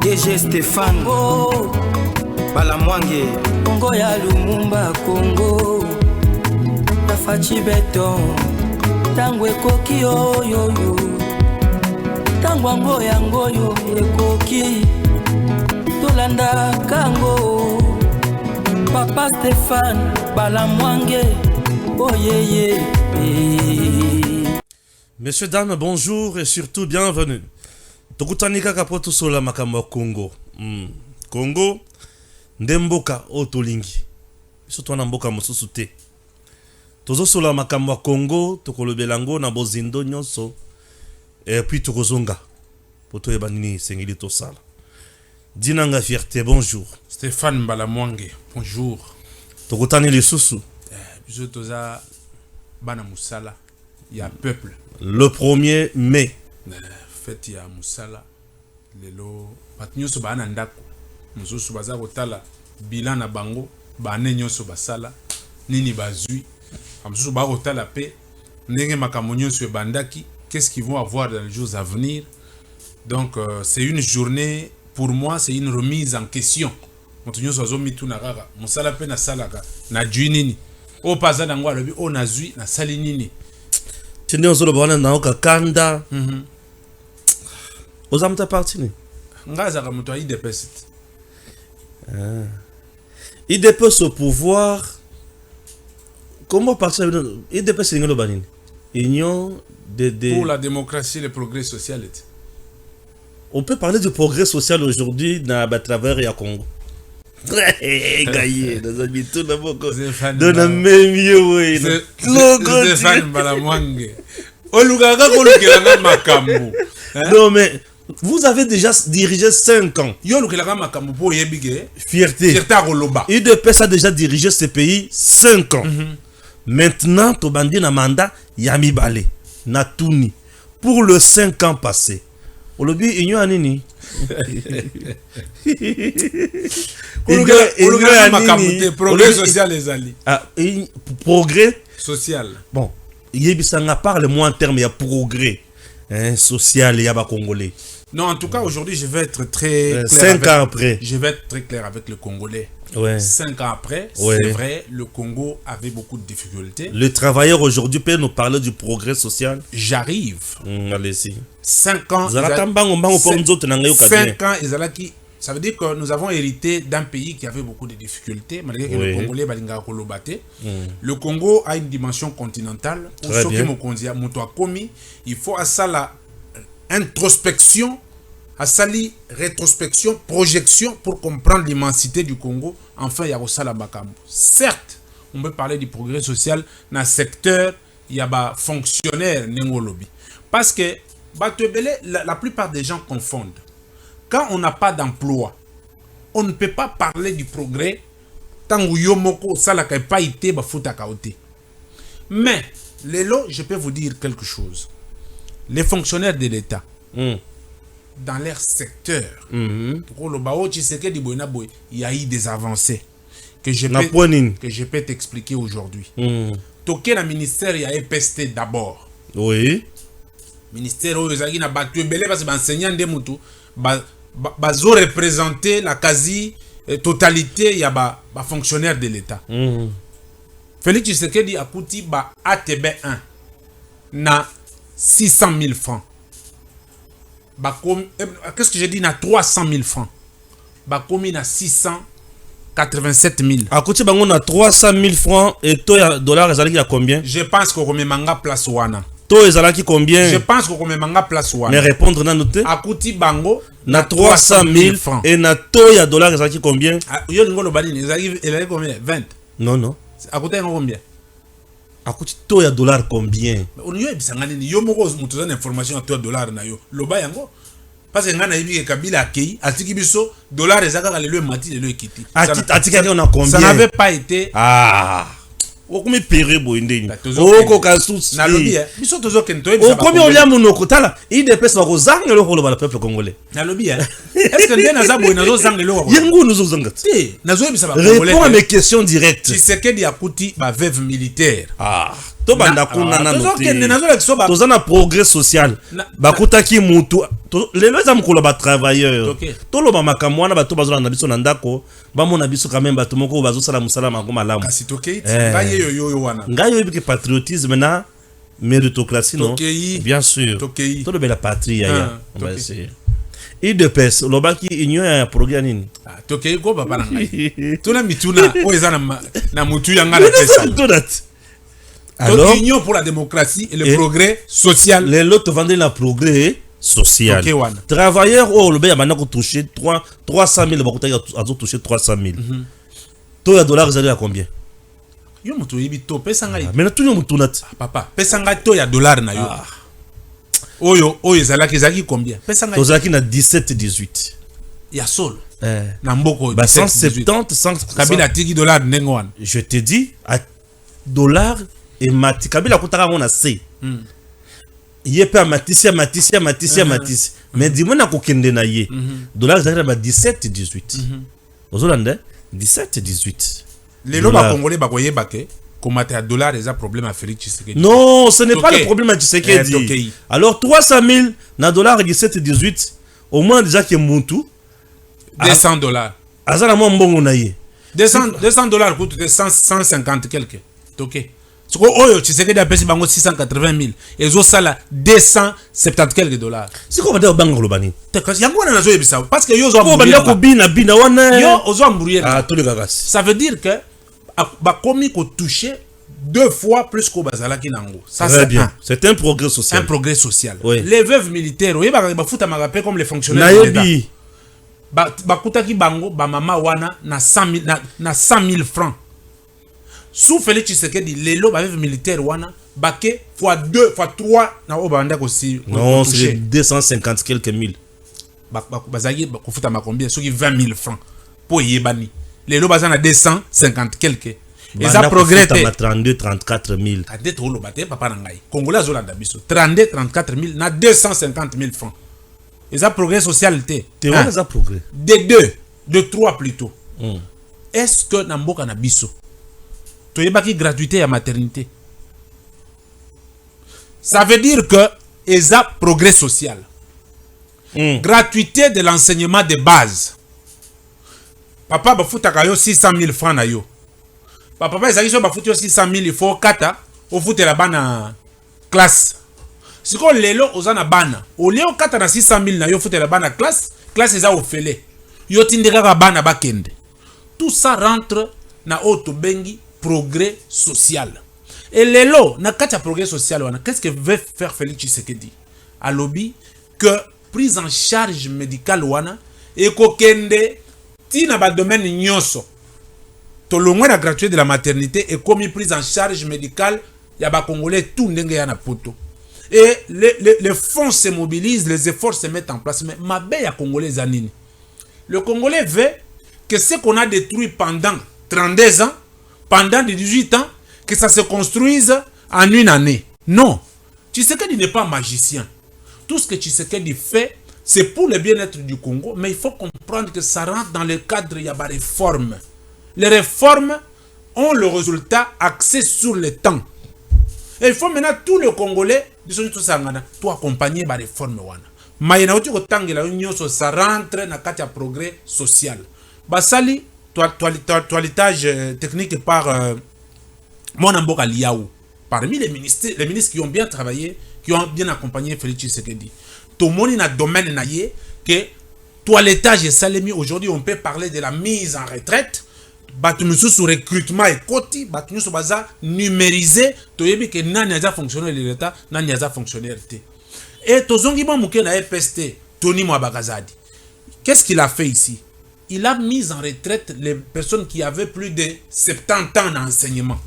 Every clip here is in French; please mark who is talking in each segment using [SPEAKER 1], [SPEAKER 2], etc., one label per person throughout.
[SPEAKER 1] DG Stéphane
[SPEAKER 2] oh.
[SPEAKER 1] Balamwange
[SPEAKER 2] Congo ya Lumumba Congo Tafachi beton Tango ekoki oyoyo Tango ango yango yo ekoki Tolanda kango Papa Stéphane Balamwange oh yeah.
[SPEAKER 3] Messieurs, dames, bonjour et surtout bienvenue. Tokutanika kapoto sola makambo Congo. Congo ndemboka otolingi. Biso twana mboka mosusu te. Tozo sola makambo Congo, tokolobelango na bozindo nyonso. Et puis tokozonga. Poto ebanini sengeli tosala. Dinanga fierté, bonjour.
[SPEAKER 4] Stéphane Balamwange, bonjour.
[SPEAKER 3] Tokutani lisusu.
[SPEAKER 4] Biso toza bana musala ya peuple.
[SPEAKER 3] Le 1er mai.
[SPEAKER 4] Fête ya musala lelo batinyoso bana ndako. Mususu baza kotala bilan na bango bane nyonso basala nini bazui. Mususu ba kotala pe ndenge makambo nyonso ebandaki, qu'est-ce qu'ils vont avoir dans les jours à venir. Donc c'est une journée, pour moi c'est une remise en question. Mutinyoso azomi tuna kaka musala pe na salaka na jui nini. O paza nango alobi o nazui na sali nini.
[SPEAKER 3] Tindi ozolo bwana na oka kanda. Ozamta parti ni.
[SPEAKER 4] Ngaza ka muto IDPS.
[SPEAKER 3] IDPS au pouvoir. Comment partir IDPS ngelo banini? Union de
[SPEAKER 4] pour la démocratie et le progrès social.
[SPEAKER 3] On peut parler du progrès social aujourd'hui à travers ya Congo. Gaillé, dans un bitou na boko. Dans la même oui.
[SPEAKER 4] Stéphane Balamwange. Olugaga kolukelanga makambo.
[SPEAKER 3] Non mais vous avez déjà dirigé 5 ans.
[SPEAKER 4] Yo lukelanga makambo po yebige.
[SPEAKER 3] Fierté.
[SPEAKER 4] Fierté Roloba.
[SPEAKER 3] IDPS a déjà dirigé ce pays 5 ans. Maintenant, Tobandi na mandat Yami Balé, na Touni. Pour le 5 ans passés. Olobi Union Anini.
[SPEAKER 4] Progrès social les alliés.
[SPEAKER 3] Progrès
[SPEAKER 4] social.
[SPEAKER 3] Bon, Yebisanga parle-moi en termes de progrès social et yaba congolais.
[SPEAKER 4] Non, en tout cas, aujourd'hui, je vais être très clair.
[SPEAKER 3] 5 ans après.
[SPEAKER 4] Je vais être très clair avec le Congolais.
[SPEAKER 3] Ouais.
[SPEAKER 4] 5 ans après,
[SPEAKER 3] ouais.
[SPEAKER 4] C'est vrai, le Congo avait beaucoup de difficultés.
[SPEAKER 3] Le travailleur aujourd'hui peut nous parler du progrès social.
[SPEAKER 4] J'arrive.
[SPEAKER 3] Allez-y.
[SPEAKER 4] 5 ans.
[SPEAKER 3] 5 ans,
[SPEAKER 4] ça veut dire que nous avons hérité d'un pays qui avait beaucoup de difficultés, malgré que le Congolais balinga kolobate. Le Congo a une dimension continentale. Il faut à ça la introspection, à ça la rétrospection, projection pour comprendre l'immensité du Congo. Enfin, il y a aussi la Bakambo. Certes, on peut parler du progrès social dans le secteur, il y a des fonctionnaires Nengolobi. Parce que la plupart des gens confondent. Quand on n'a pas d'emploi, on ne peut pas parler du progrès tant que yomoko salaka pas été bafuta kaote. Mais lelo, je peux vous dire quelque chose. Les fonctionnaires de l'État, dans leur secteur, il y a eu des avancées que je peux t'expliquer aujourd'hui. Toké na ministère il y a EPST d'abord.
[SPEAKER 3] Oui.
[SPEAKER 4] Ministère où ils ont battu belé parce que enseignant des mutu bazo représenter la quasi totalité il y a ba fonctionnaires de l'État. Félix Tshisekedi a coûté ba ATB 1 na 600 000 francs. Qu'est-ce que j'ai dit na 300 000 francs. Ba komi na 687 000.
[SPEAKER 3] A coûté bango na 300 000 francs et toi dollars ezalaki à combien?
[SPEAKER 4] Je pense qu'on remet manga place wana.
[SPEAKER 3] Toi ezalaki combien?
[SPEAKER 4] Je pense qu'on remet manga place wana.
[SPEAKER 3] Mais répondre na noté.
[SPEAKER 4] A coûté bango
[SPEAKER 3] na 300 000 francs et na toya dollars ezalaki combien?
[SPEAKER 4] Yo ngolo balini ezalaki combien? 20.
[SPEAKER 3] Non.
[SPEAKER 4] A coûté combien?
[SPEAKER 3] A coûté toya dollars combien?
[SPEAKER 4] On y a bisangani yo moko mutuza na information à toya dollars na yo. Loba yango parce que ngana yibi Kabila akei atiki biso dollars ezaka lelo mati lelo ekiti.
[SPEAKER 3] Atiki on a combien?
[SPEAKER 4] Ça n'avait pas été
[SPEAKER 3] Okumi pere boindeni. Oko kasusi.
[SPEAKER 4] Na lobi biso tozo kento
[SPEAKER 3] ebisa. Okomi olia munoko tala IDPS ba kozanga le holo ba le peuple congolais.
[SPEAKER 4] Na lobi est-ce que ndena za boina zo zanga le holo?
[SPEAKER 3] Yengu nous zanga.
[SPEAKER 4] Nazo ebisa ba congolais.
[SPEAKER 3] Réponds à mes questions directes.
[SPEAKER 4] Tshisekedi akuti ba veuve militaire.
[SPEAKER 3] to banda kuna na
[SPEAKER 4] tozokende
[SPEAKER 3] noté
[SPEAKER 4] nazolakisa
[SPEAKER 3] tozana progrès social bakutaki mutu lelo eza mokolo ba travailleur toloba makambo wana bato bazolanda biso na ndako bamona biso quand même bato moko bazosala musala mango malamu
[SPEAKER 4] kasi tokei ngai yo wana
[SPEAKER 3] ngai yo que patriotisme na méritocratie non bien sûr tolobela patrie ya on va essayer IDPS lobaki union ya progrès nini
[SPEAKER 4] tokei ko baba na ngai tuna mituna o eza na mutu ya ngala pesa alors union pour la démocratie et le progrès social
[SPEAKER 3] les lots vendent la progrès social travailleurs au lobe ya bana ko toucher 300 000 bakutaki azo toucher 300 000 to ya dollars à combien
[SPEAKER 4] yo mutu yibi to pesa ngai
[SPEAKER 3] mais tout le monde tunat
[SPEAKER 4] papa pesa ngai to ya dollar na yo oyo ezalaki combien pesa ngai
[SPEAKER 3] tozalaki na 17 18
[SPEAKER 4] ya solo na mboko
[SPEAKER 3] ba 170 100
[SPEAKER 4] kabila tiki dollar ndengo wana
[SPEAKER 3] je te dis à dollar et mati kabila kutaka ngona c yepe matisi mais dis-moi na kokende na ye dollar ezalaki ba 17 18 ozolanda 17 18
[SPEAKER 4] les lois congolais bakoyeba ke combattre à dollar est un problème à Félix Tshisekedi.
[SPEAKER 3] Non, ce n'est pas le problème à Tshisekedi. Alors 300 000 na dollars 17 18 au moins déjà que Muntu
[SPEAKER 4] $200.
[SPEAKER 3] Azala mo mbongo na ye.
[SPEAKER 4] $200 coûte 150 quelques. OK. Ce que oyo Tshisekedi a payé bango 680 000 et zo sala 270 quelques dollars.
[SPEAKER 3] C'est quoi ba bango lobani?
[SPEAKER 4] Yango na zo yebisa parce que yo zo
[SPEAKER 3] banda ko bina wana
[SPEAKER 4] yo ozo ambrouiller.
[SPEAKER 3] Ah tous les gars.
[SPEAKER 4] Ça veut dire que ba komi ko toucher 2 fois plus qu'au bazalaki nango. Ça c'est bien.
[SPEAKER 3] C'est un progrès social.
[SPEAKER 4] Un progrès social.
[SPEAKER 3] Oui.
[SPEAKER 4] Les veuves militaires, oui ba futa magape comme les fonctionnaires de l'État. Ba kutaki bango ba mama wana na 100 000 francs. Sous Félix Tshisekedi lelo ba veuve militaire wana baké fois 2 fois 3 na obanda ko si.
[SPEAKER 3] Non, c'est 250 quelques mille.
[SPEAKER 4] Bazaki ba kufuta makombien soki 20 000 francs pour yebani. Les lots à 250 quelques. Et ça progresse.
[SPEAKER 3] 32 34 000.
[SPEAKER 4] Papa Nangai. Congolais Zolanda Biso. 32 34 000 na 250 000 francs. Et ça progrès social.
[SPEAKER 3] Tu vois ça progrès.
[SPEAKER 4] De 3 plutôt. Est-ce que Namboka na Biso tu y a gratuité à maternité? Ça veut dire que et ça progrès social. Gratuité de l'enseignement de base. Papa bafutaka yo 600 000 francs na yo. Papa ezaki so bafuti yo 600 000 il faut kata au futela bana classe. Siko lelo ozana bana. O leo kata na 600 000 na yo futela bana classe eza ofele. Yo tindeka bana bakende. Tout ça rentre na auto bengi progrès social. Et lelo na kata progrès social wana qu'est-ce que veut faire Félix Tshisekedi? A lobby que prise en charge médicale wana et kokende tina ba domaine nyonso to le moins la gratuité de la maternité est comme prise en charge médicale ya ba congolais tout ndenge ya na poto et les fonds se mobilisent, les efforts se mettent en place mais mabe ya congolais zanini le congolais veut que ce qu'on a détruit pendant 32 ans pendant 18 ans que ça se construise en une année. Non, Tshisekedi n'est pas magicien. Tout ce que Tshisekedi fait c'est pour le bien-être du Congo, mais il faut comprendre que ça rentre dans le cadre de la réforme. Les réformes ont le résultat axé sur le temps. Et il faut maintenant tout le Congolais, tout accompagner la réforme. Ça rentre dans le progrès social. Basali, toilettage technique par Monamboka Liaou. Parmi les ministres qui ont bien travaillé, qui ont bien accompagné Félix Tshisekedi. Tout le monde dans le domaine que toilettage et salemi aujourd'hui on peut parler de la mise en retraite batunu sous recrutement et koti batunu sous baza numérisé to yebi que nani aza fonctionnaire de l'état nani aza fonctionnaire té et tozongi ba muke na EPST Tony Mwabakazadi qu'est-ce qu'il a fait ici? Il a mis en retraite les personnes qui avaient plus de 70 ans d'enseignement.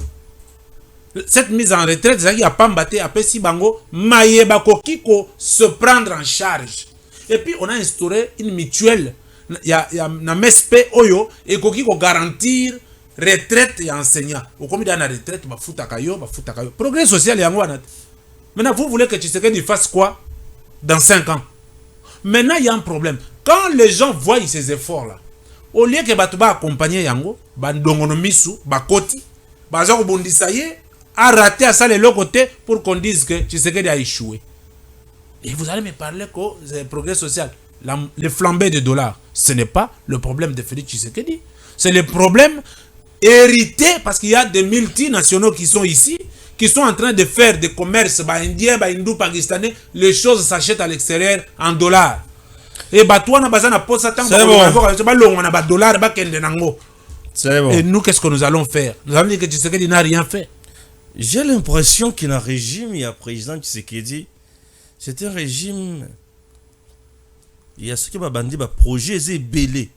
[SPEAKER 4] Cette mise en retraite, c'est qu'il a pas mbatté après si bango mayeba kokiko se prendre en charge. Et puis on a instauré une mutuelle, il y a na MSP oyo et kokiko garantir retraite et enseignant. Au comme dans la retraite ba futaka yo. Progrès social yango wana. Maintenant vous voulez que Tshisekedi fasse quoi dans 5 ans? Maintenant il y a un problème. Quand les gens voient ces efforts là, au lieu que batuba accompagner yango, ba ndongono misu, ba koti, ba za ko bondisa ye a raté à ça de l'autre côté pour qu'on dise que Tshisekedi a échoué. Et vous allez me parler que c'est le progrès social. Le flambé de dollars, ce n'est pas le problème de Félix Tshisekedi. C'est le problème hérité parce qu'il y a des multinationaux qui sont ici, qui sont en train de faire des commerces indiens, hindous, pakistanais. Les choses s'achètent à l'extérieur en dollars. Et toi, on a besoin de poste.
[SPEAKER 3] C'est bon.
[SPEAKER 4] Et nous, qu'est-ce que nous allons faire? Nous allons dire que Tshisekedi n'a rien fait.
[SPEAKER 3] J'ai l'impression qu'il y a un régime, il y a un président Tshisekedi. C'est un régime. Il y a ce qui va bandi, projet, c'est belé.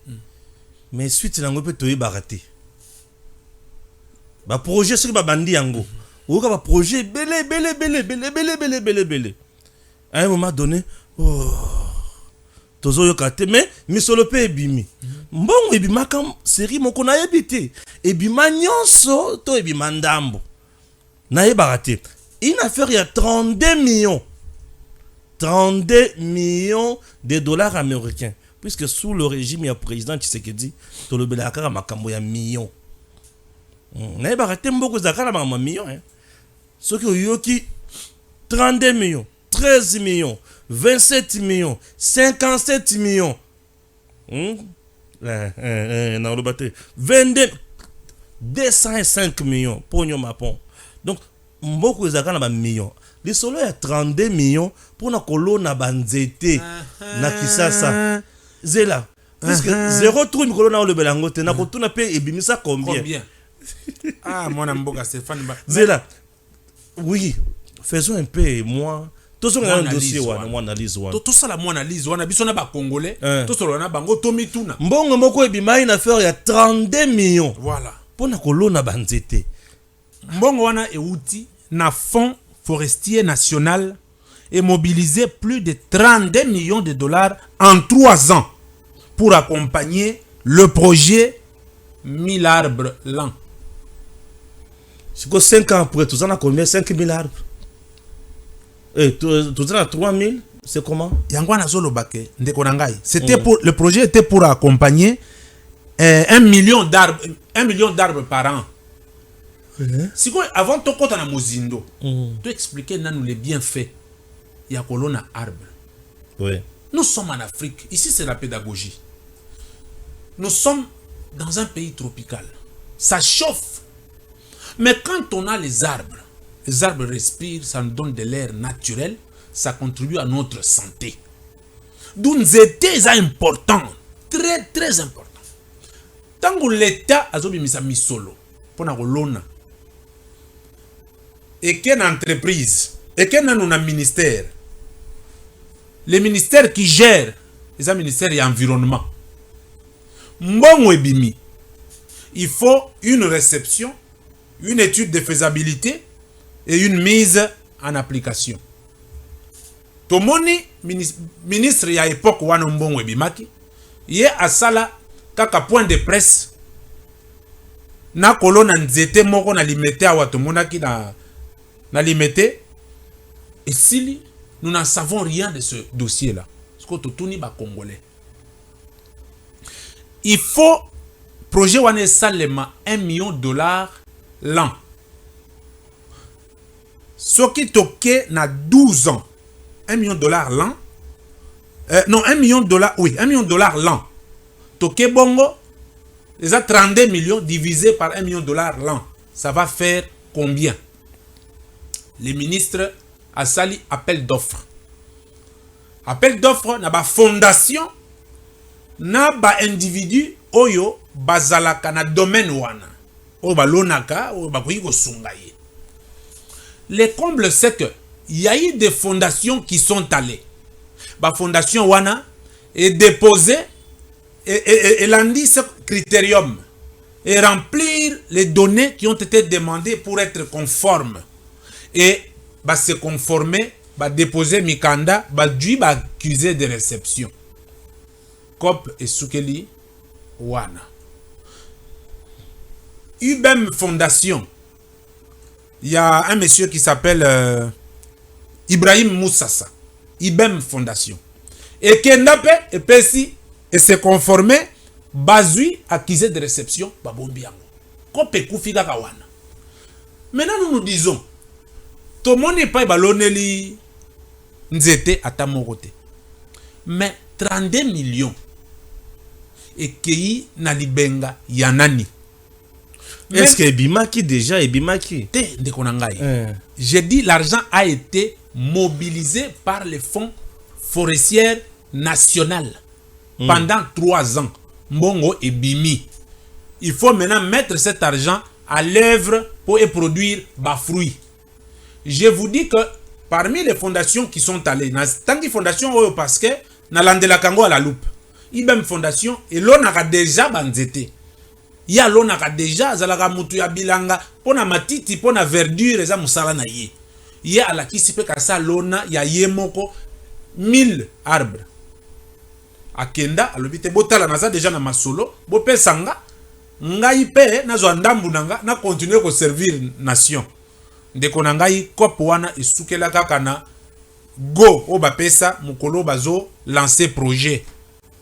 [SPEAKER 3] Mais suite, il y a un peu de baraté. Projet, c'est qui va bandi yango. Ou un projet belé. À un moment donné, tozo yokate, mais misolope ebimi. Mbongo ebima kam série moko na yebite. Ebima nyonso to ebima ndambo. Na yebarate. Une affaire, il y a 32 millions. 32 millions de dollars américains. Puisque sous le régime, il y a le président Tshisekedi, tout le belakara makambo ya millions. Na yebarate mboko zakala makambo millions. Ce qui yoki 32 millions, 13 millions, 27 millions, 57 millions. Non, le batté. 22, 205 millions pour nous mapon. Donc, beaucoup de gens ont millions. Les solos il y a 32 millions pour na colonne banzete na kisasa. Zela. Puisque 0 trou colonne le belangote na ko tuna pe ebimisa combien?
[SPEAKER 4] Ah, mon amboka Stéphane.
[SPEAKER 3] Zela. Oui, faisons un peu moi. Tout ça on dossier on analyse one.
[SPEAKER 4] Tout ça la moi analyse on a biso na ba congolais. Tout ça on a bango tomituna.
[SPEAKER 3] Mbongo moko ebima une affaire il y a 32 millions.
[SPEAKER 4] Voilà.
[SPEAKER 3] Pour na colonne banzete.
[SPEAKER 4] Mbongo wana euti na fonds forestier national et mobilisé plus de 32 millions de dollars en 3 ans pour accompagner le projet 1000 arbres l'an.
[SPEAKER 3] C'est que 5 ans après, tout ça a combien? 5000 arbres. Et tout ça a 3000, c'est comment?
[SPEAKER 4] C'était pour le projet était pour accompagner 1 million d'arbres par an. Si quoi avant ton compte en Mozindo, tu expliquer nous les bienfaits. Il y a colonne arbre.
[SPEAKER 3] Oui.
[SPEAKER 4] Nous sommes en Afrique. Ici c'est la pédagogie. Nous sommes dans un pays tropical. Ça chauffe. Mais quand on a les arbres respirent, ça nous donne de l'air naturel, ça contribue à notre santé. D'où c'est important, très très important. Tant que l'État a mis solo pour la lona et qu'une entreprise et qu'un un ministère, les ministères qui gèrent les ministères et environnement, mbongo ebimi, il faut une réception, une étude de faisabilité et une mise en application. Tomoni ministre ya époque wana mbongo ebimaki, ye asala kaka point de presse na kolona nzete moko na limete awa tomonaki na limete et si nous n'en savons rien de ce dossier là parce que totuni ba congolais il faut projet wana salema $1 million l'an ce qui toque na 12 ans $1 million l'an non $1 million oui $1 million l'an toke bongo les 32 millions divisé par $1 million l'an ça va faire combien? Les ministres a sali appel d'offres na ba fondation na ba individu oyo bazalaka na domaine wana oyo balonaka oyo bakoki kosunga ye. Le comble c'est que il y a eu des fondations qui sont allées ba fondation wana et déposé et lundi ce critérium et remplir les données qui ont été demandées pour être conformes et bah se conformer bah déposer mikanda bah dû bah accusé de réception cop et soukeli wana UBM Fondation. Il y a un monsieur qui s'appelle Ibrahim Moussassa. IBM Fondation et kendape et pesi et se conformer bazui accusé de réception babombiango cop et kufika kawana. Maintenant, nous nous disons, tout le monde n'est pas baloneli nzete à ta côté. Mais 32 millions et qui na libenga yanani.
[SPEAKER 3] Est-ce que Bimaki déjà est Bimaki?
[SPEAKER 4] J'ai dit l'argent a été mobilisé par les fonds forestiers nationaux pendant 3 ans. Mbongo et Bimi. Il faut maintenant mettre cet argent à l'œuvre pour produire des fruits. Je vous dis que parmi les fondations qui sont allées, tant que fondation parce que na landela kango à la loupe. Ibem fondation et l'on a déjà banzete. Il y a l'on a déjà zalaka mutu ya bilanga pona matiti pona verdure eza musala na ye. Il y a la kisipe kasa lona ya yemoko 1000 arbres. Akenda alobite botala naza déjà na masolo bo pesanga ngai pe nazo ndambu nanga na continuer ko servir nation. Ndeko na ngai kopo wana esukela kaka na go o bapesa mukolo bazo lancer projet.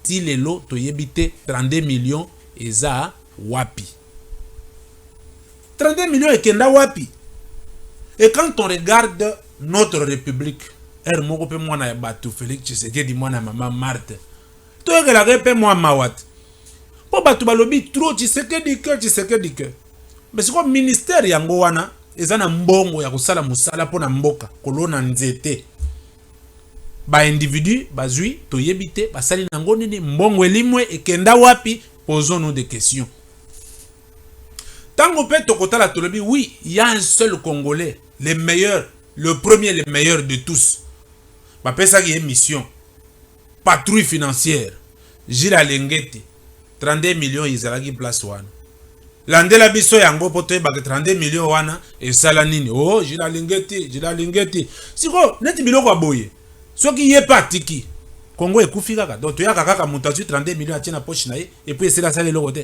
[SPEAKER 4] Ti lelo toyebite 32 millions eza wapi. 32 millions ekenda wapi. Et quand on regarde notre république, moko pe mwana ya batu Félix Tshisekedi mwana maman Marthe. Toyekela pe mwa mawat. Po batu balobi trop Tshisekedi que. Mais c'est quoi ministère yango wana ezana mbongo ya kosala musala pona mboka kolona nzete. Ba individu bazui toyebite basali nango nini mbongo elimwe ekenda wapi. Posons-nous des questions. Tant qu'on peut tokotala tolobi, oui, il y a un seul Congolais, le meilleur, le premier, le meilleur de tous. Bah, ça qui est mission. Patrouille financière. Gila Lengeti. 32 millions, ils ont la place wana. Landela biso yango poto ba 32 millions wana et salanini. Oh, Gila Lengeti. Siko, neti biloko aboye. Soki yé pas tiki. Congo est koufi kaka. Donc, tu as kaka moutasu 32 millions à tiena poche na ye. Et puis, c'est la salle de l'autre.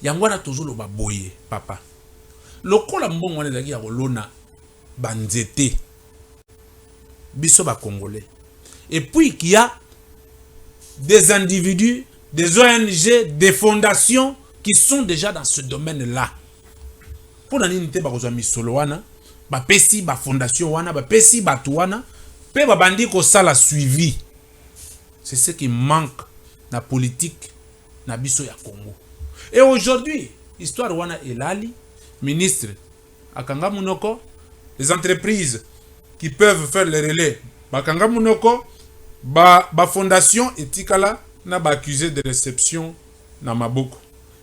[SPEAKER 4] Yangwana toujours le baboye, papa. Lokola mbongo wana ezaki ya kolona banzete. Biso ba Congolais. Et puis, qu'il y a des individus, des ONG, des fondations qui sont déjà dans ce domaine-là. Pour nani nite ba kozwa misolo wana, ba pesi ba fondation wana, ba pesi ba tuwana. Pe babandi ko sala suivi. C'est ce qui manque na politique na biso ya Congo. Et aujourd'hui, histoire wana elali, ministre akanga munoko, les entreprises qui peuvent faire le relais, bakanga munoko, ba fondation etikala na ba accusé de réception na maboko.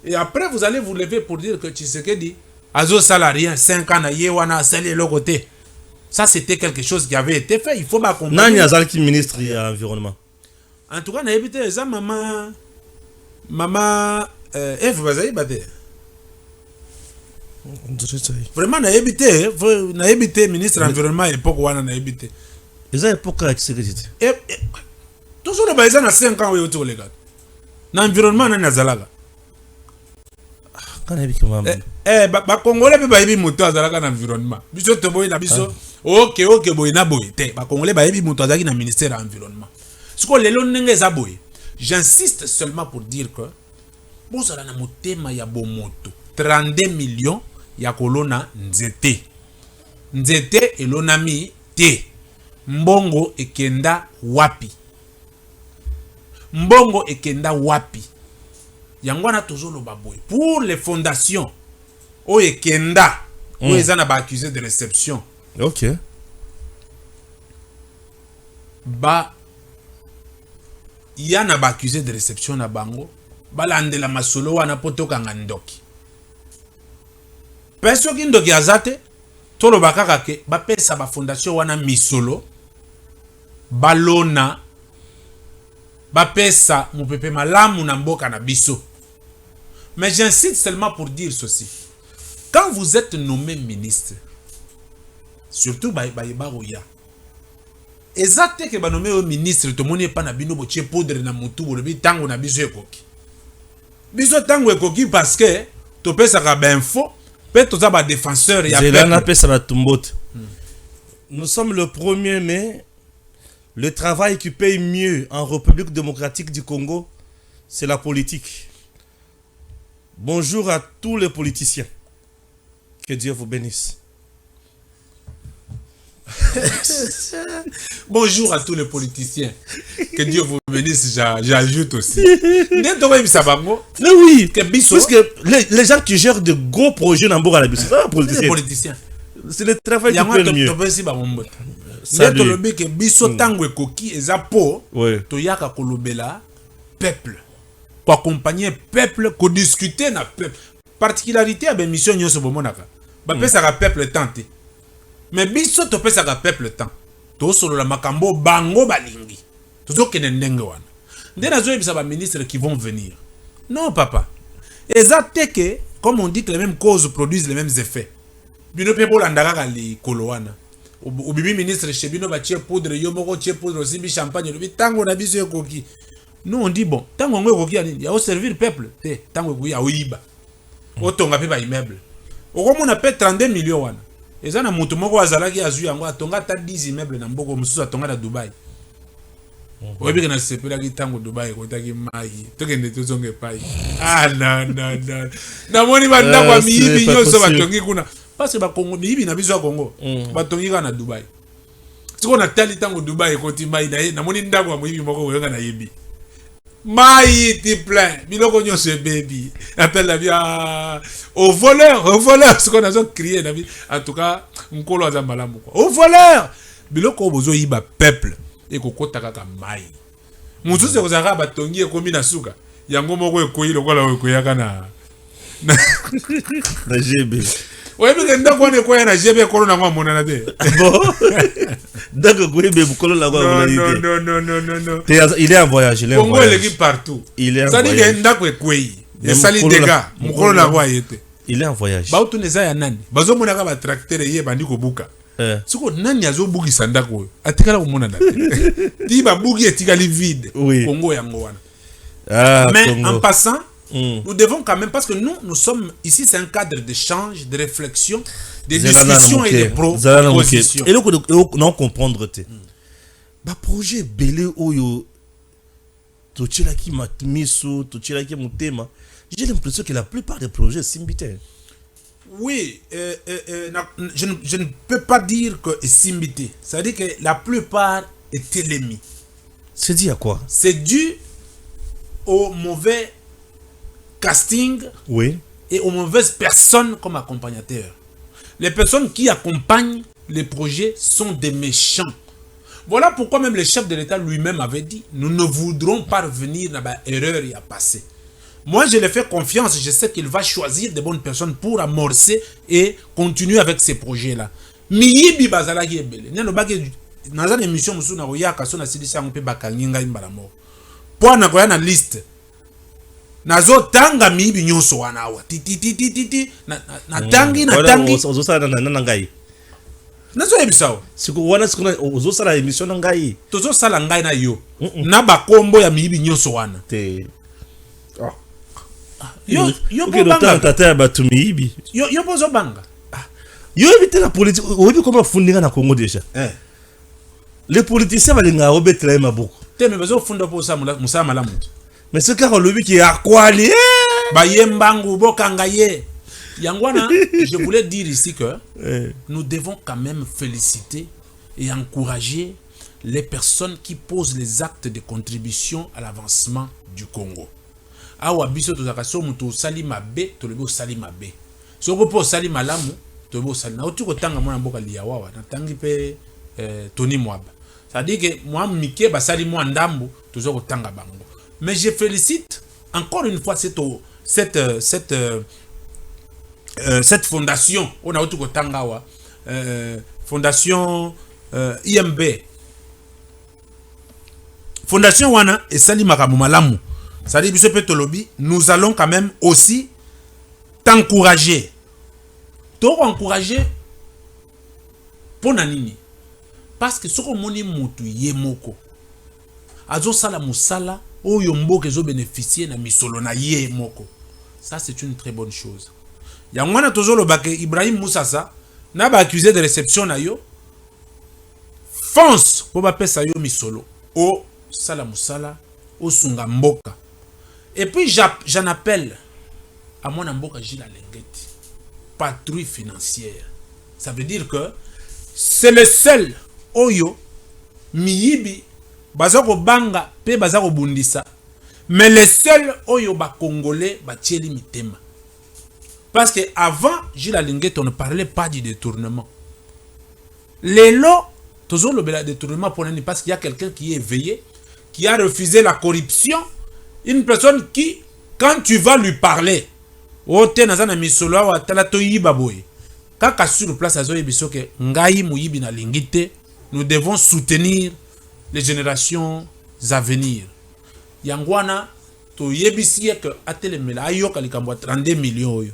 [SPEAKER 4] Et après vous allez vous lever pour dire que Tshisekedi azo salarien 5 ans na yewana sali le côté. Ça, c'était quelque chose qui avait été fait. Il faut pas comprendre.
[SPEAKER 3] Nani Azal qui ministre de l'environnement.
[SPEAKER 4] En tout cas, na évité ça, maman, F bazaï bate. Vraiment, na évité ministre de l'environnement époque wana na évité.
[SPEAKER 3] Les époques là, Tshisekedi.
[SPEAKER 4] Toujours le baïsa na 5 ans autour les gars. Na environnement na nazalaga.
[SPEAKER 3] Quand est-ce que maman?
[SPEAKER 4] Ba Congolais pe ba yebi moto azalaka na environnement. Biso to boy na biso. Ok boy na boy te. Ba Congolais ba yebi moto azalaki na ministère de l'environnement. Siko lelo ndenge za boy. J'insiste seulement pour dire que bozala na motema ya bomoto 32 millions ya kolona nzete. Nzete elonami te. Mbongo ekenda wapi? Mbongo ekenda wapi? Yangwana toujours le baboy. Pour les fondations, oye kenda, oye zana ba accusé de réception.
[SPEAKER 3] Ok.
[SPEAKER 4] Ba yana ba accusé de réception na bango, ba landela masolo wana poto kanga ndoki. Peso ki ndoki azate, tolo bakaka ke ba pesa ba fondation wana misolo, balona, ba pesa mupepe malamu na mboka na biso. Mais j'insiste seulement pour dire ceci. Quand vous êtes nommé ministre, surtout Baïbarouya, exacte que ba nommé au ministre, tout le monde n'est pas na bino boche poudre na mutu, bolobi tango na biso ekoki. Biso tango ekoki parce que to pesa ka ba info, pe to za ba défenseur ya
[SPEAKER 3] peuple. Nous sommes le 1er mai. Le travail qui paye mieux en République démocratique du Congo, c'est la politique. Bonjour à tous les politiciens. Que Dieu vous bénisse.
[SPEAKER 4] Bonjour à tous les politiciens. Que Dieu vous bénisse, j'ajoute aussi.
[SPEAKER 3] Mais oui,
[SPEAKER 4] Que biso,
[SPEAKER 3] parce que les gens qui gèrent de gros projets dans Bourg à la Bisso, c'est pas un
[SPEAKER 4] les
[SPEAKER 3] politicien.
[SPEAKER 4] politiciens.
[SPEAKER 3] C'est le travail qui peut le mieux.
[SPEAKER 4] Salut. Tolobi que biso tango ekoki eza po
[SPEAKER 3] Ouais.
[SPEAKER 4] toyaka kolobela peuple. Pour accompagner peuple, ko discuter na peuple. Particularité à mission nyonso bomonaka. Ba pesa peuple tenté. Mais biso to pesa peuple temps. To solo la makambo bango balingi. Tozo kene ndenge wana. Ndena zo ebisa ba ministres qui vont venir. Non papa. Exacte que comme on dit que les mêmes causes produisent les mêmes effets. Bino pe bolandaka ka li kolowana. Au bibi ministre chez bino ba tie poudre yo moko tie poudre aussi bi champagne bi tango na biso ekoki. Nous on dit bon, tango ngo ekoki ani ya au servir peuple te tango ekoki ya oyiba. Otonga pe ba immeuble. Okomona pe 32 millions wana. Eza na mutu moko azalaki azu yango atonga ta 10 immeuble na mboko mususu atonga na Dubai. Oyebi kana sepela ki tango Dubai kotaki mai. Tokende tozonge pai. Ah non. Na moni banda kwa miibi nyoso batongi kuna. Parce que ba Congo miibi na biso ya Congo. Batongi kana Dubai. Siko na tali tango Dubai koti mai na moni ndako wa miibi moko oyonga na yebi. Mai ti plein. Biloko nyoso baby. Appelle la via au voleur ce qu'on a crié la vie. En tout cas, nkolo aza malamu quoi. Au voleur. Biloko bozo yiba peuple. Et kokota kaka mai. Muzuze kozaka batongi ekomi na suka. Yango moko ekoyi lokola ekoyaka na
[SPEAKER 3] GB.
[SPEAKER 4] Ouais, mais ndako wana ekoya na GB kolo na mwa monana te.
[SPEAKER 3] Bon. Donc GB bukolo la mwa monana.
[SPEAKER 4] Non.
[SPEAKER 3] Il est en voyage, il est en
[SPEAKER 4] Congo
[SPEAKER 3] voyage.
[SPEAKER 4] est partout.
[SPEAKER 3] Il est en
[SPEAKER 4] Ça dit
[SPEAKER 3] voyage.
[SPEAKER 4] que ndako ekoyi. Et sali dega. Mukolo na kwa yete.
[SPEAKER 3] Il est en voyage.
[SPEAKER 4] Ba utuneza ya nani? Bazo monaka ba tracteur ye bandi ko buka. Siko nani azo buki sandako oyo atikala komona na te ti ba buki etikali vide.
[SPEAKER 3] Oui.
[SPEAKER 4] Congo yango wana. Mais
[SPEAKER 3] Congo.
[SPEAKER 4] en passant, nous devons quand même, parce que nous sommes ici, c'est un cadre d'échange, de réflexion, de discussion et de propositions.
[SPEAKER 3] Et là, on comprendre te. Ba projet belé oyo to tchela ki matmiso, to tchela ki mutema. J'ai l'impression que la plupart des projets simbité.
[SPEAKER 4] Oui, je ne peux pas dire que c'est simbité. Ça veut dire que la plupart est télémi.
[SPEAKER 3] C'est dit à quoi?
[SPEAKER 4] C'est dû au mauvais casting,
[SPEAKER 3] Oui.
[SPEAKER 4] et aux mauvaises personnes comme accompagnateurs. Les personnes qui accompagnent les projets sont des méchants. Voilà pourquoi même le chef de l'État lui-même avait dit, nous ne voudrons pas revenir dans l'erreur qui a passé. Moi, je lui fais confiance, je sais qu'il va choisir de bonnes personnes pour amorcer et continuer avec ces projets-là. Miyibi bazala ki ebele. Neno baki dans une émission musu na roya kaso na sidisa ngpe bakanginga imbala mo. Po na koya na liste. Nazo tanga miyibi nyonso wana wa. Ti na tangi na tangi.
[SPEAKER 3] Ozo sala na ngai.
[SPEAKER 4] Nazo ebisawo.
[SPEAKER 3] Siko wana siko na ozo sala émission na ngai.
[SPEAKER 4] Tozo sala ngai na yo. Na bakombo ya miyibi nyonso wana.
[SPEAKER 3] Te.
[SPEAKER 4] Yo
[SPEAKER 3] okay,
[SPEAKER 4] banga.
[SPEAKER 3] Tata batumi ibi.
[SPEAKER 4] Yo pozo banga.
[SPEAKER 3] Yo éviter la politique. Obi comment fondinga na Congo déjà. Les politiciens balinga obetra maboko.
[SPEAKER 4] Te me bezo funda po sa musa malamu.
[SPEAKER 3] Mais ce car le qui a quoi li.
[SPEAKER 4] Ba yembangu bokanga ye. Yangwana, je voulais dire ici que nous devons quand même féliciter et encourager les personnes qui posent les actes de contribution à l'avancement du Congo. Awa biso tozaka so mutu sali mabe to lebo sali mabe. So ko po sali malamu to lebo sali na otu ko tanga mwana mboka liya wawa na tangi pe Tony Mwaba. Ça dit que moi mike ba sali mwa ndambu tozo ko tanga bango. Mais je félicite encore une fois cette fondation on a otu ko tanga wa fondation IMB. Fondation wana et sali makamu malamu. Ça dit, nous allons quand même aussi t'encourager. T'encourager pour nanini. Parce que ce qu'on moni mutu yemoko. Azo sala musala o yombo que zo bénéficier na misolo na yemoko. Ça c'est une très bonne chose. Yangwana tozo lo bake Ibrahim Moussasa na ba accusé de réception na yo. Fonce pour ba pesa yo misolo. O sala musala o sunga mboka. Et puis j'en appelle à mon amboka Gilles Alengeti. patrouille financière. Ça veut dire que c'est le seul oyo miyibi bazako banga pe bazako bundisa. Mais le seul oyo ba congolais ba tieli mitema. Parce que avant Gilles Alinguet on ne parlait pas du détournement. Les lots toujours le détournement pour nous parce qu'il y a quelqu'un qui est éveillé, qui a refusé la corruption, une personne qui quand tu vas lui parler ote nazana misolo wa talato yiba boy. Kaka sur place azo yebiso ke ngai muyibi na lingite, nous devons soutenir les générations à venir. Yangwana to yebisi que atelemela ayoka likambo 32 millions oyo.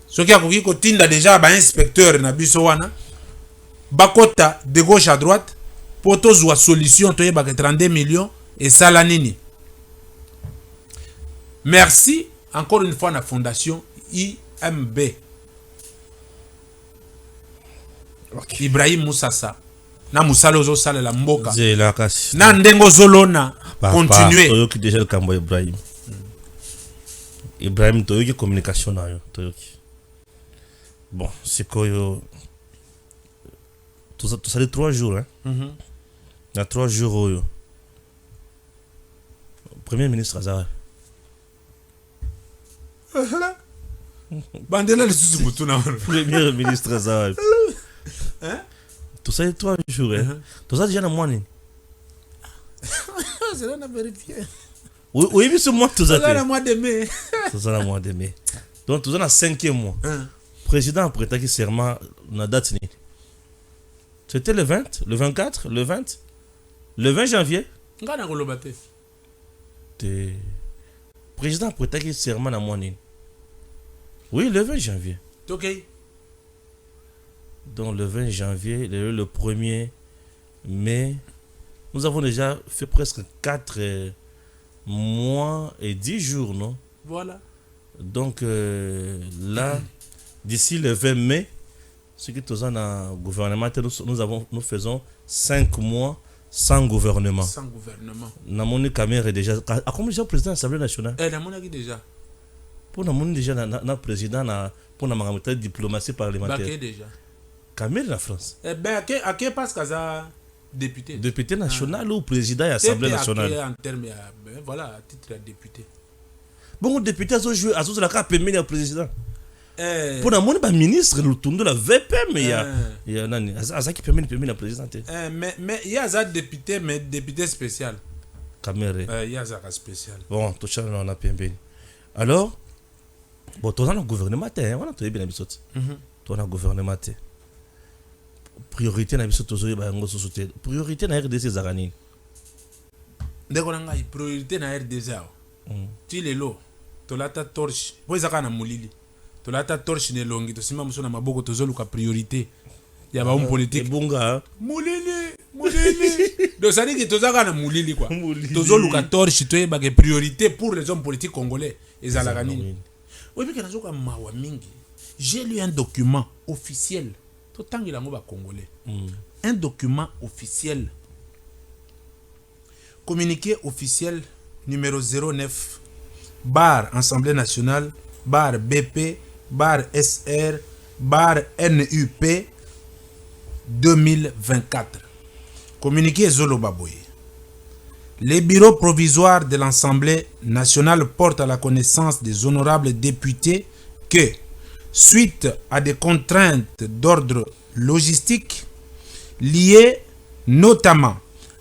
[SPEAKER 4] Soki akoki kotinda déjà ba inspecteur na biso wana bakota de gauche à droite pour tozwa solution to yeba que 32 millions et sala nini. Merci encore une fois à la fondation IMB. Okay. Ibrahim Moussassa na musalo zo sala la mboka na ndengo zolona continuer
[SPEAKER 3] toyoki déjà le kambo Ibrahim Ibrahim toyoki communication na yo toyoki bon c'est quoi tout ça les 3 jours hein il y a 3 jours yo premier ministre Azar
[SPEAKER 4] bandela le sous mutuna
[SPEAKER 3] premier ministre Azar hein tout ça les 3 jours hein tout ça déjà dans mois ni
[SPEAKER 4] c'est là on a vérifié
[SPEAKER 3] oui mais ce mois tout ça
[SPEAKER 4] dans le mois de mai
[SPEAKER 3] tout ça dans le mois de mai donc tout ça dans 5e mois président prêta qui serment na date ni c'était le 20 le 24 le 20 le 20 janvier
[SPEAKER 4] ngana kolobate
[SPEAKER 3] te président prêta qui serment na mois ni oui le 20 janvier
[SPEAKER 4] OK.
[SPEAKER 3] Donc le 20 janvier, le 1er mai, nous avons déjà fait presque 4 mois et 10 jours, non?
[SPEAKER 4] Voilà.
[SPEAKER 3] Donc là, d'ici le 20 mai, ce que nous avons le gouvernement, nous faisons 5 mois sans gouvernement.
[SPEAKER 4] Sans gouvernement.
[SPEAKER 3] Namoni Kamer est déjà... À combien déjà président de l'Assemblée nationale?
[SPEAKER 4] Namoni déjà.
[SPEAKER 3] Pour Namoni déjà, na président, pour la diplomatie parlementaire.
[SPEAKER 4] Baké déjà.
[SPEAKER 3] Kamel la France.
[SPEAKER 4] Eh ben, à qui passe Kaza député?
[SPEAKER 3] Député national ou président de l'Assemblée nationale?
[SPEAKER 4] En termes, voilà, à titre de député.
[SPEAKER 3] Bon, député, ils ont joué à la carte le président. Pour la monnaie, ministre, le tour de la VPM, mais il y a un qui permet le président.
[SPEAKER 4] Mais il y a un député, mais député spécial.
[SPEAKER 3] Kamere.
[SPEAKER 4] Il y a un spécial.
[SPEAKER 3] Bon, tout ça, on a PMB. Alors, bon, tu as un gouvernement, on a tout bien habitué. Tu as un gouvernement. Priorité na biso tozoye ba ngo société priorité na RDC zarani
[SPEAKER 4] ndeko na ngai priorité na RDC ti lelo tolata torche boizaka na mulili tolata torche ne longi to simba muso na maboko tozoluka priorité ya ba homme politique
[SPEAKER 3] bunga
[SPEAKER 4] mulili do sani ki tozaka na mulili quoi tozoluka torche to yeba ke priorité pour les hommes politiques congolais ezalaka nini oui mais nazoka mawa mingi j'ai lu un document officiel. Congolais. Un document officiel. Communiqué officiel numéro 09 bar Assemblée nationale bar BP bar SR bar NUP 2024. Communiqué Zolo Baboye. Les bureaux provisoires de l'Assemblée nationale portent à la connaissance des honorables députés que suite à des contraintes d'ordre logistique liées notamment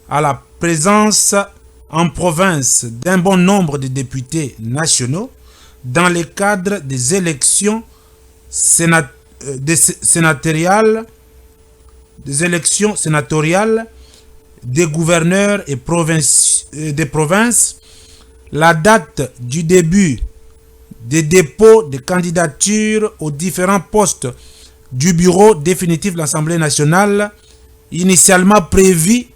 [SPEAKER 4] à la présence en province d'un bon nombre de députés nationaux dans le cadre des élections sénatoriales, des gouverneurs et des provinces, la date du début des dépôts de candidatures aux différents postes du bureau définitif de l'Assemblée nationale, initialement prévu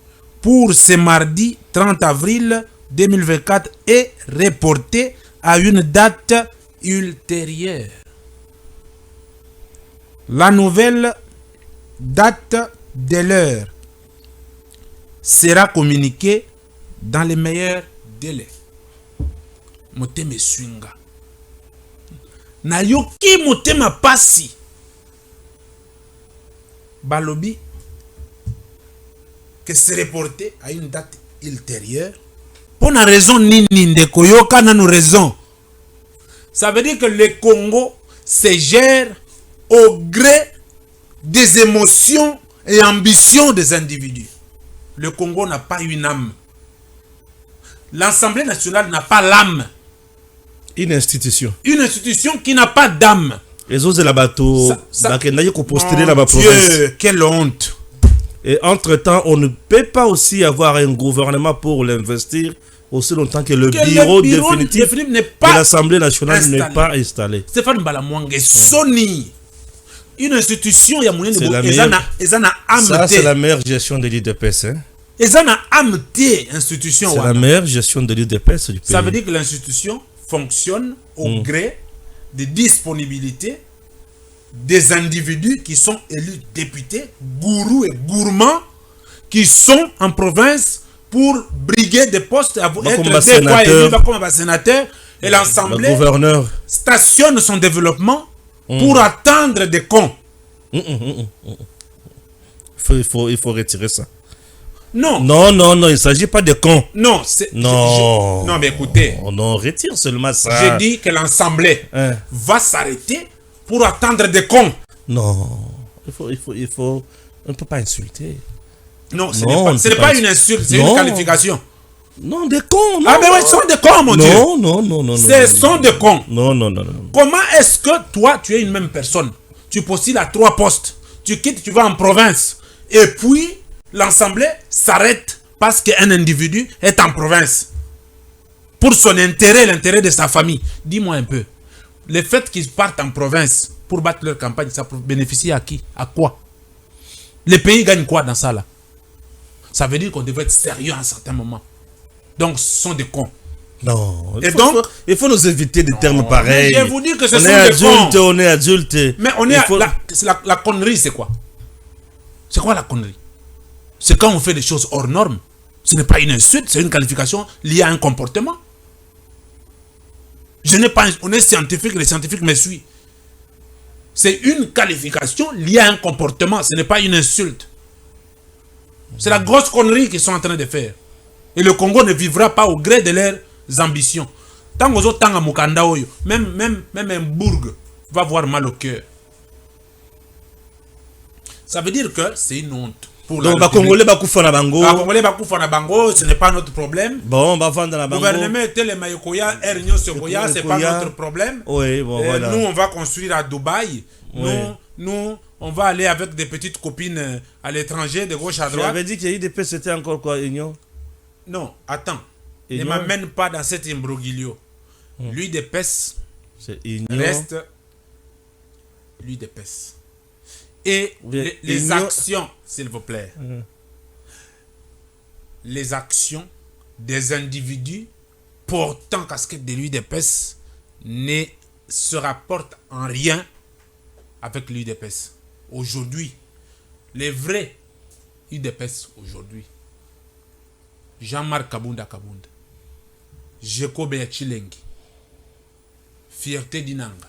[SPEAKER 4] pour ce mardi 30 avril 2024, est reporté à une date ultérieure. La nouvelle date de l'heure sera communiquée dans les meilleurs délais. Moteme swinga. na yoki motema pasi balobi que se reporter à une date ultérieure pour une raison nini ndeko yoka nanu raison. Ça veut dire que le Congo se gère au gré des émotions et ambitions des individus. Le Congo n'a pas une âme. L'Assemblée nationale n'a pas l'âme.
[SPEAKER 3] Une institution.
[SPEAKER 4] Une institution qui n'a pas d'âme.
[SPEAKER 3] Les autres, la bateau, postuler la province.
[SPEAKER 4] Dieu, quelle honte.
[SPEAKER 3] Et entre-temps, on ne peut pas aussi avoir un gouvernement pour l'investir aussi longtemps que le bureau définitif
[SPEAKER 4] n'est pas
[SPEAKER 3] de l'Assemblée nationale n'est pas installé.
[SPEAKER 4] Stéphane Balamwange, Sony. Une institution, il y a moyen de
[SPEAKER 3] ça, c'est la meilleure gestion de l'UDPS. Hein?
[SPEAKER 4] Institution.
[SPEAKER 3] C'est la meilleure gestion de l'UDPS du pays.
[SPEAKER 4] Ça veut dire que l'institution fonctionne au gré des disponibilités des individus qui sont élus députés, gourous et gourmands, qui sont en province pour briguer des postes, être des fois élus comme sénateur, et l'Assemblée stationne son développement pour attendre des cons.
[SPEAKER 3] Il faut retirer ça.
[SPEAKER 4] Non.
[SPEAKER 3] Non, il ne s'agit pas de cons.
[SPEAKER 4] Non, non, mais écoutez.
[SPEAKER 3] Non, retire seulement ça.
[SPEAKER 4] J'ai dit que l'Assemblée va s'arrêter pour attendre des cons.
[SPEAKER 3] Non, il faut. On ne peut pas insulter.
[SPEAKER 4] Non, ce n'est pas une insulte, c'est une qualification.
[SPEAKER 3] Non, des cons. Non.
[SPEAKER 4] Ah, mais ouais, ce sont des cons, mon Dieu.
[SPEAKER 3] Non.
[SPEAKER 4] Ce sont des cons.
[SPEAKER 3] Non.
[SPEAKER 4] Comment est-ce que toi, tu es une même personne? Tu postules à 3 postes. Tu quittes, tu vas en province. Et puis, l'Assemblée s'arrête parce qu'un individu est en province. Pour son intérêt, l'intérêt de sa famille. Dis-moi un peu. Le fait qu'ils partent en province pour battre leur campagne, ça bénéficie à qui? À quoi? Les pays gagnent quoi dans ça là? Ça veut dire qu'on devait être sérieux à un certain moment. Donc, ce sont des cons.
[SPEAKER 3] Non.
[SPEAKER 4] Il
[SPEAKER 3] faut nous éviter des termes pareils.
[SPEAKER 4] Je vais vous dire que ce sont des cons.
[SPEAKER 3] On est adulte.
[SPEAKER 4] Mais on est la connerie, c'est quoi? C'est quoi la connerie? C'est quand on fait des choses hors normes. Ce n'est pas une insulte, c'est une qualification liée à un comportement. On est scientifique, les scientifiques me suivent. C'est une qualification liée à un comportement, ce n'est pas une insulte. C'est la grosse connerie qu'ils sont en train de faire. Et le Congo ne vivra pas au gré de leurs ambitions. Tant que autres, tant Mukanda, même un bourg va avoir mal au cœur. Ça veut dire que c'est une honte.
[SPEAKER 3] Donc, les Congolais
[SPEAKER 4] Congolais Bango, ce n'est pas notre problème.
[SPEAKER 3] Bon, on va vendre la
[SPEAKER 4] Bango. Le gouvernement tel Mayokoya, Ernio Sekoya, c'est pas notre problème.
[SPEAKER 3] Oui, bon, voilà.
[SPEAKER 4] Nous, on va construire à Dubaï. Oui. Nous, on va aller avec des petites copines à l'étranger, de gauche à droite.
[SPEAKER 3] Tu avais dit que l'IDP c'était encore quoi, Union?
[SPEAKER 4] Non, attends. Ne m'amène pas dans cet imbroglio. L'UDPS reste l'UDPS. Et les actions, s'il vous plaît, les actions des individus portant casquette de l'UDPS ne se rapportent en rien avec l'UDPS. Aujourd'hui, les vrais UDPS aujourd'hui, Jean-Marc Kabunda, Jacob Chilengi, Fierté Dinanga,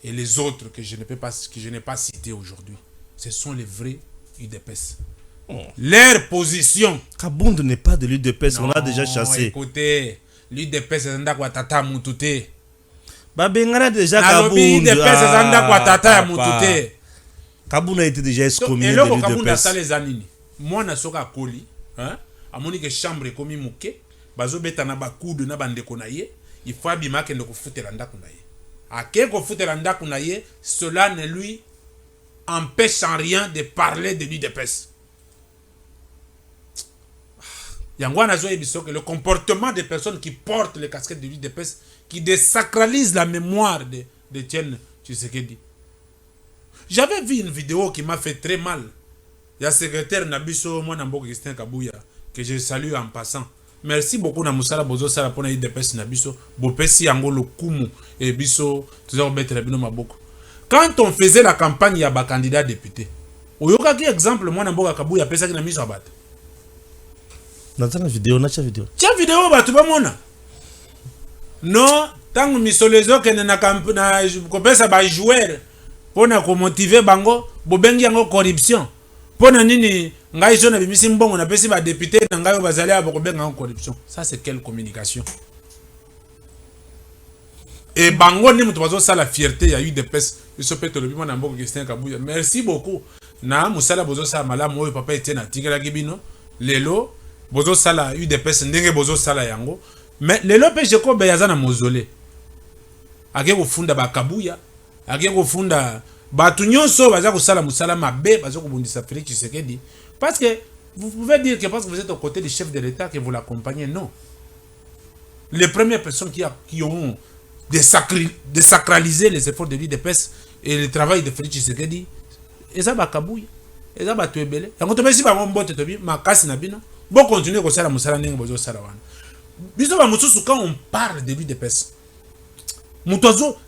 [SPEAKER 4] et les autres que je n'ai pas cités aujourd'hui, ce sont les vrais UDPS. Leur position.
[SPEAKER 3] Kabunda n'est pas de l'UDPS, on l'a déjà chassé.
[SPEAKER 4] Écoutez, l'UDPS c'est un Tata Moutouté.
[SPEAKER 3] Babengara déjà Kabunda. Kabunda a été déjà excommunié de l'UDPS.
[SPEAKER 4] Kabunda ça les anini. Moi na soka koli, hein? Amoni que chambre komi muke, bazo beta na bakudu na bandeko na ye, il faut abima ke ndeko futela ndako na ye. Cela ne lui empêche en rien de parler de l'UDPS. Le comportement des personnes qui portent les casquettes de l'UDPS, qui désacralisent la mémoire de Tienne Tshisekedi. J'avais vu une vidéo qui m'a fait très mal. Il y a le secrétaire Nabiso, moi Nambo Christian Kabouya, que je salue en passant. Merci beaucoup na musala bozo sala pona IDPS na biso bopesi yango lokumu et biso toujours mettre bino maboko. Quand on faisait la campagne ya ba candidat député, oyoka ki exemple moi na mboka Kabuya pesa ki na miso abata.
[SPEAKER 3] Na tana vidéo na cha vidéo.
[SPEAKER 4] Cha vidéo ba tu ba mona. Non, Tant misolezo que na kopesa ba joueur pona ko motiver bango bobengi yango corruption. Pona nini ngai so na bimisi mbongo na pesi ba député na ngai bazali abo ko benga corruption. Ça c'est quelle communication? Et bango ni mutu bazo sala fierté ya UDPS. Biso peto le bima na mboko Christian Kabuya. Merci beaucoup. Na musala bozo sala malamu oyo papa Etienne atikela kibino. Lelo bozo sala UDPS ndenge bozo sala yango. Mais lelo pe jeko be yazana mozole. Ake kufunda ba Kabuya, ake kufunda batu nyonso baza kosala musala mabe baza kobundisa Félix Tshisekedi. Parce que vous pouvez dire que parce que vous êtes aux côtés du chef de l'État que vous l'accompagnez, non. Les premières personnes qui ont désacralisé les efforts de l'UDPS et le travail de Félix Tshisekedi, eza ba Kabuya, eza ba Tuebele. Yango to besi ba mbote to bi makasi na bino. Bon continuer kosala musala ndenge bozo sala wana. Biso ba mususu quand on parle de l'UDPS. Mutozo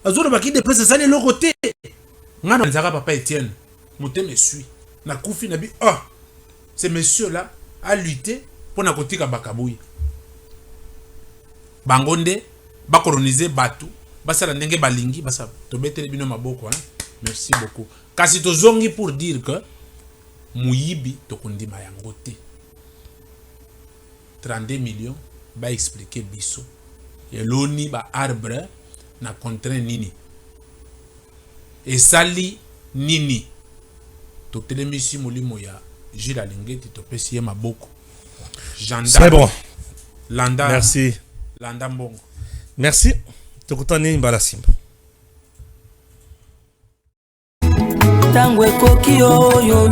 [SPEAKER 4] azolo baki de presse ça les côté. Ngana nzaka papa Etienne. Muté me suit. Na kufi na bi ce monsieur là a lutté pour na kotika bakabuya. Bangonde ba coloniser batu, ba sala ndenge balingi, ba sa to betele bino maboko hein. Merci beaucoup. Kasi to zongi pour dire que muyibi to kondima yango te. 32 millions ba expliquer biso. Et l'oni ba arbre na contraint nini. Et sali nini. To telemisi molimo ya Gilles Alingeti to pesi ye maboko.
[SPEAKER 3] C'est bon.
[SPEAKER 4] Landa.
[SPEAKER 3] Merci.
[SPEAKER 4] Landa mbongo.
[SPEAKER 3] Merci. Tokutani mbala simba.
[SPEAKER 2] Tango ekoki oyo